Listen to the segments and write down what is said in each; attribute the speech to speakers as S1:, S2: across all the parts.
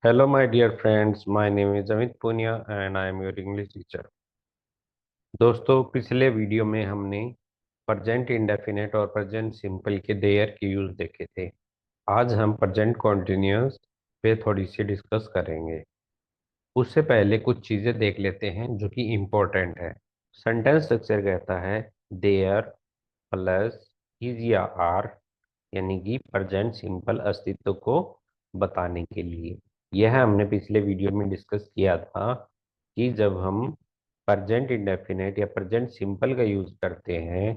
S1: Hello, my dear friends. My name is Amit Punia and I am your English teacher. दोस्तों, पिछले video में हमने present indefinite और present simple के there के यूज देखे थे। आज हम प्रेजेंट कॉन्टिन्यूअस पे थोड़ी सी डिस्कस करेंगे। उससे पहले कुछ चीजें देख लेते हैं जो कि इम्पोर्टेंट है। सेंटेंस स्ट्रक्चर कहता है देयर प्लस इज या आर, यानी कि प्रेजेंट सिंपल अस्तित्व को बताने के लिए। यह हमने पिछले वीडियो में डिस्कस किया था कि जब हम प्रेजेंट इंडेफिनेट या प्रेजेंट सिंपल का यूज करते हैं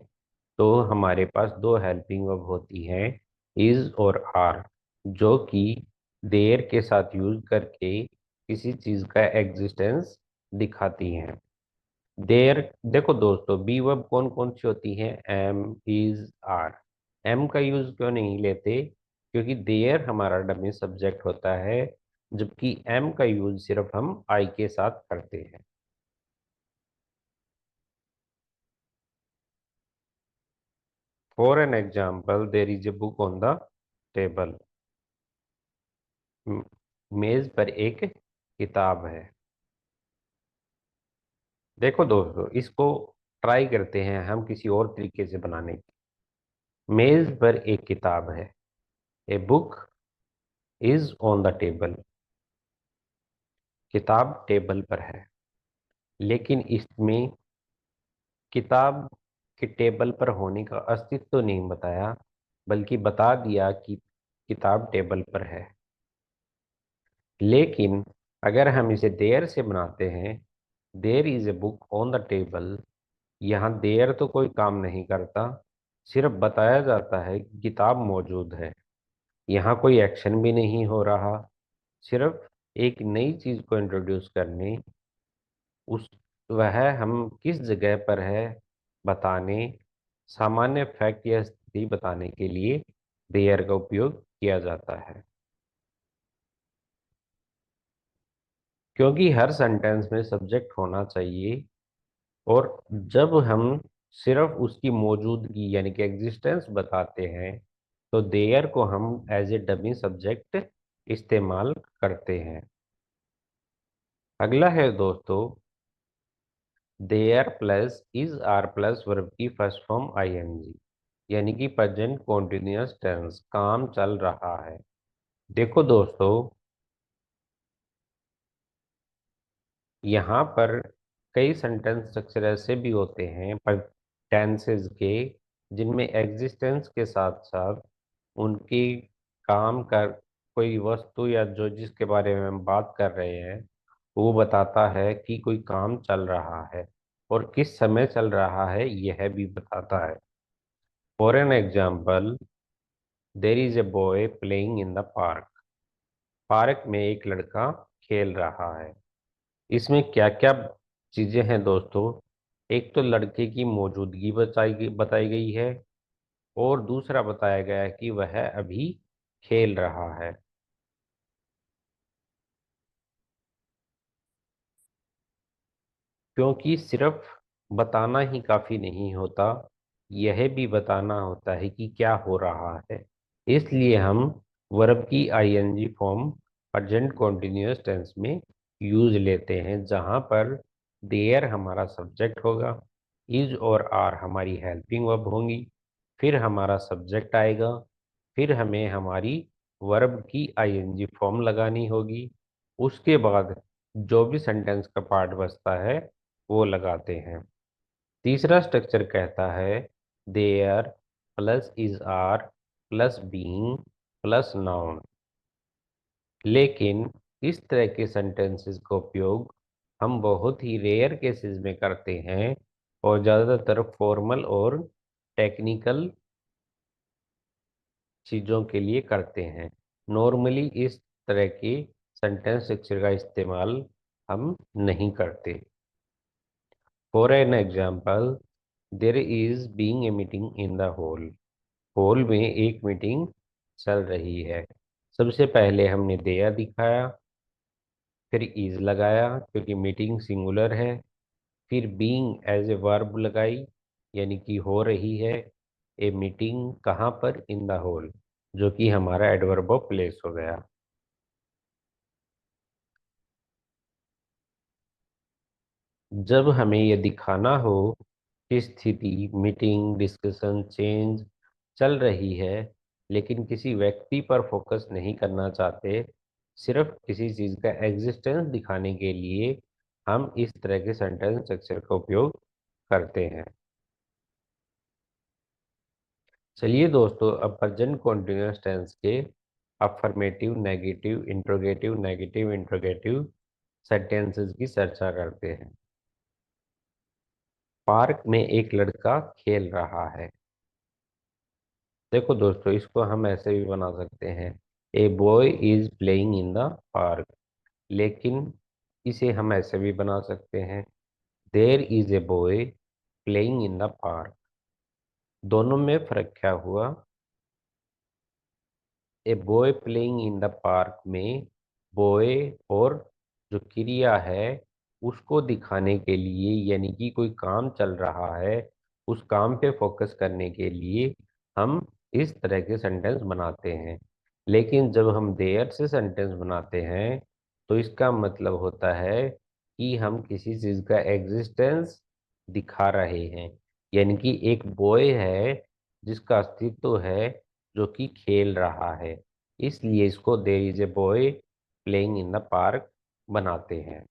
S1: तो हमारे पास दो हेल्पिंग वर्ब होती हैं, इज और आर, जो कि देयर के साथ यूज करके किसी चीज का एग्जिस्टेंस दिखाती हैं। देयर देखो दोस्तों, बी वर्ब कौन कौन सी होती हैं? Am, is, are. एम का यूज क्यों नहीं लेते? क्योंकि देयर हमारा डमी सब्जेक्ट होता है, जबकि एम का यूज सिर्फ हम आई के साथ करते हैं। For an example, there is a book on the table. मेज पर एक किताब है। देखो दोस्तों, इसको ट्राई करते हैं हम किसी और तरीके से बनाने की। मेज पर एक किताब है, a book is on the table. किताब टेबल पर है, लेकिन इसमें किताब के टेबल पर होने का अस्तित्व तो नहीं बताया, बल्कि बता दिया कि किताब टेबल पर है। लेकिन अगर हम इसे देयर से बनाते हैं, there is a book on the table, यहाँ देयर तो कोई काम नहीं करता, सिर्फ बताया जाता है कि किताब मौजूद है। यहाँ कोई एक्शन भी नहीं हो रहा, सिर्फ एक नई चीज को इंट्रोड्यूस करने, उस वह हम किस जगह पर है बताने, सामान्य फैक्ट या स्थिति बताने के लिए देयर का उपयोग किया जाता है। क्योंकि हर सेंटेंस में सब्जेक्ट होना चाहिए, और जब हम सिर्फ उसकी मौजूदगी यानी कि एग्जिस्टेंस बताते हैं तो देयर को हम एज ए डमी सब्जेक्ट इस्तेमाल करते हैं। अगला है दोस्तों, there plus is are plus verb की फर्स्ट फॉर्म आईएनजी, यानी कि प्रेजेंट कॉन्टिन्यूअस टेंस, काम चल रहा है। देखो दोस्तों, यहाँ पर कई सेंटेंस स्ट्रक्चर ऐसे भी होते हैं पर टेंसेज के, जिनमें एग्जिस्टेंस के साथ साथ उनकी काम कर कोई वस्तु या जो जिसके बारे में हम बात कर रहे हैं वो बताता है कि कोई काम चल रहा है, और किस समय चल रहा है यह भी बताता है। For an example, there is a boy playing in the park. Park में एक लड़का खेल रहा है। इसमें क्या क्या चीजें हैं दोस्तों? एक तो लड़के की मौजूदगी बताई गई है, और दूसरा बताया गया है कि वह अभी खेल रहा है। क्योंकि सिर्फ बताना ही काफी नहीं होता, यह भी बताना होता है कि क्या हो रहा है। इसलिए हम वर्ब की ING form present continuous tense में यूज लेते हैं, जहां पर देयर हमारा सब्जेक्ट होगा, इज और आर हमारी हेल्पिंग वर्ब होंगी, फिर हमारा सब्जेक्ट आएगा, फिर हमें हमारी वर्ब की आईएनजी फॉर्म लगानी होगी। उसके बाद जो भी सेंटेंस का पार्ट बचता है वो लगाते हैं। तीसरा स्ट्रक्चर कहता है there plus is are plus being plus noun. लेकिन इस तरह के सेंटेंसेस का उपयोग हम बहुत ही रेयर केसेस में करते हैं, और ज़्यादातर फॉर्मल और टेक्निकल चीज़ों के लिए करते हैं। नॉर्मली इस तरह के सेंटेंस स्ट्रक्चर का इस्तेमाल हम नहीं करते। For an example, there is being a meeting in the hall. Hall में एक मीटिंग चल रही है। सबसे पहले हमने देयर दिखाया, फिर इज लगाया क्योंकि मीटिंग सिंगुलर है, फिर बीइंग एज ए वर्ब लगाई, यानी कि हो रही है ए मीटिंग कहाँ पर? इन द हॉल, जो कि हमारा एडवर्ब ऑफ प्लेस हो गया। जब हमें ये दिखाना हो कि स्थिति, मीटिंग, डिस्कशन, चेंज चल रही है, लेकिन किसी व्यक्ति पर फोकस नहीं करना चाहते, सिर्फ किसी चीज का एग्जिस्टेंस दिखाने के लिए हम इस तरह के सेंटेंस स्ट्रक्चर का उपयोग करते हैं। चलिए दोस्तों, अब प्रेजेंट कॉन्टिन्यूअस टेंस के अफर्मेटिव, नेगेटिव इंट्रोगेटिव सेंटेंसेस की चर्चा करते हैं। पार्क में एक लड़का खेल रहा है। देखो दोस्तों, इसको हम ऐसे भी बना सकते हैं, a boy is playing in the park. लेकिन इसे हम ऐसे भी बना सकते हैं, there is a boy playing in the park. दोनों में फर्क क्या हुआ? A boy playing in the park में बॉय और जो क्रिया है उसको दिखाने के लिए, यानी कि कोई काम चल रहा है, उस काम पे फोकस करने के लिए हम इस तरह के सेंटेंस बनाते हैं। लेकिन जब हम देयर से सेंटेंस बनाते हैं तो इसका मतलब होता है कि हम किसी चीज का एग्जिस्टेंस दिखा रहे हैं, यानी कि एक बॉय है जिसका अस्तित्व है, जो कि खेल रहा है। इसलिए इसको there is a boy playing in the park बनाते हैं।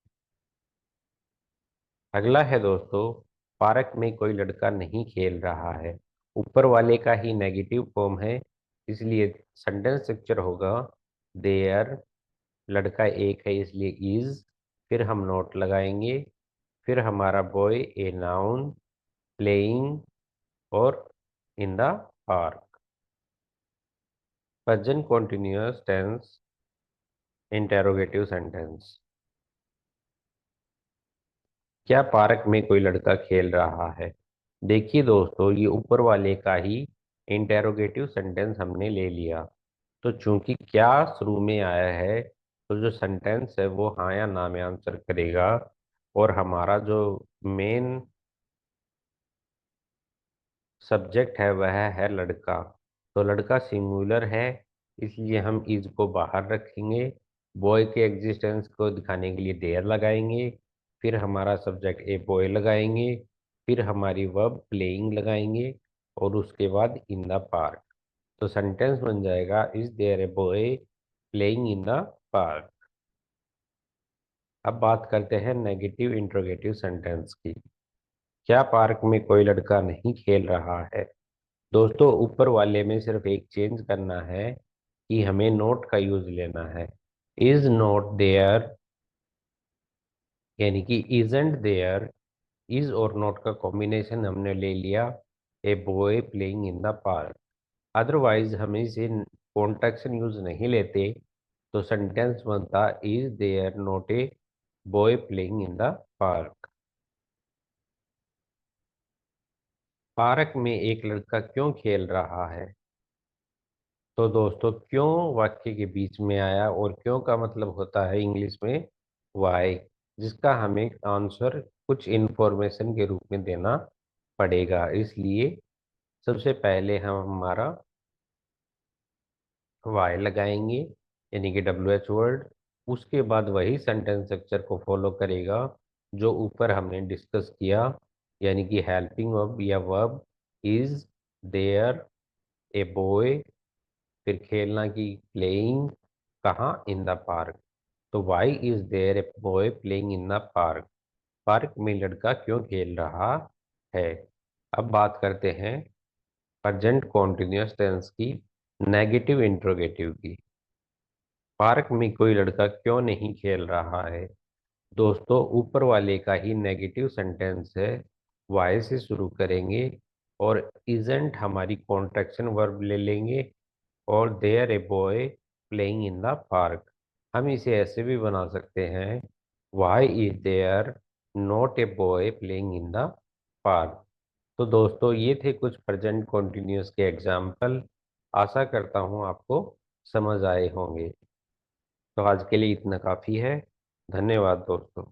S1: अगला है दोस्तों, पार्क में कोई लड़का नहीं खेल रहा है। ऊपर वाले का ही नेगेटिव फॉर्म है, इसलिए सेंटेंस स्ट्रक्चर होगा देयर, लड़का एक है इसलिए इज, फिर हम नोट लगाएंगे, फिर हमारा बॉय ए नाउन, प्लेइंग और in the park. Present continuous tense interrogative sentence. क्या पार्क में कोई लड़का खेल रहा है? देखिए दोस्तों, ये ऊपर वाले का ही इंटेरोगेटिव सेंटेंस हमने ले लिया। तो चूंकि क्या शुरू में आया है, तो जो सेंटेंस है वो हाँ या ना में आंसर करेगा। और हमारा जो मेन सब्जेक्ट है वह है लड़का। तो लड़का सिंगुलर है, इसलिए हम इज को बाहर रखेंगे। बॉय के एग्जिस्टेंस को दिखाने के लिए देयर लगाएंगे, फिर हमारा सब्जेक्ट ए बॉय लगाएंगे, फिर हमारी वर्ब प्लेइंग लगाएंगे, और उसके बाद इन द पार्क। तो सेंटेंस बन जाएगा is there a boy playing in the park. अब बात करते हैं नेगेटिव इंट्रोगेटिव सेंटेंस की। क्या पार्क में कोई लड़का नहीं खेल रहा है? दोस्तों, ऊपर वाले में सिर्फ एक चेंज करना है कि हमें नोट का यूज लेना है। इज नॉट देयर, यानी कि इजंट देयर। इज और नॉट का कॉम्बिनेशन हमने ले लिया, a boy playing in the park. Otherwise हम इसे कॉन्ट्रैक्शन यूज नहीं लेते, तो सेंटेंस बनता is there not a boy playing in the park. Park में एक लड़का क्यों खेल रहा है? तो दोस्तों, क्यों वाक्य के बीच में आया, और क्यों का मतलब होता है इंग्लिश में वाई, जिसका हमें आंसर कुछ इन्फॉर्मेशन के रूप में देना पड़ेगा। इसलिए सबसे पहले हम हमारा वाई लगाएंगे, यानी कि WH वर्ड। उसके बाद वही सेंटेंस स्ट्रक्चर को फॉलो करेगा जो ऊपर हमने डिस्कस किया, यानी कि हेल्पिंग वर्ब या verb is there a boy, फिर खेलना की प्लेइंग, कहाँ, इन द पार्क। तो why is there a boy playing in the park? Park में लड़का क्यों खेल रहा है? अब बात करते हैं प्रेजेंट कॉन्टिन्यूअस टेंस की, नेगेटिव इंट्रोगेटिव की। पार्क में कोई लड़का क्यों नहीं खेल रहा है? दोस्तों, ऊपर वाले का ही नेगेटिव सेंटेंस है, वाई से शुरू करेंगे और इजेंट हमारी कॉन्ट्रैक्शन वर्ब ले लेंगे, और there a boy playing in the park. हम इसे ऐसे भी बना सकते हैं, why is there not a boy playing in the park. तो दोस्तों, ये थे कुछ प्रेजेंट कॉन्टिन्यूअस के एग्जाम्पल। आशा करता हूँ आपको समझ आए होंगे। तो आज के लिए इतना काफ़ी है। धन्यवाद दोस्तों।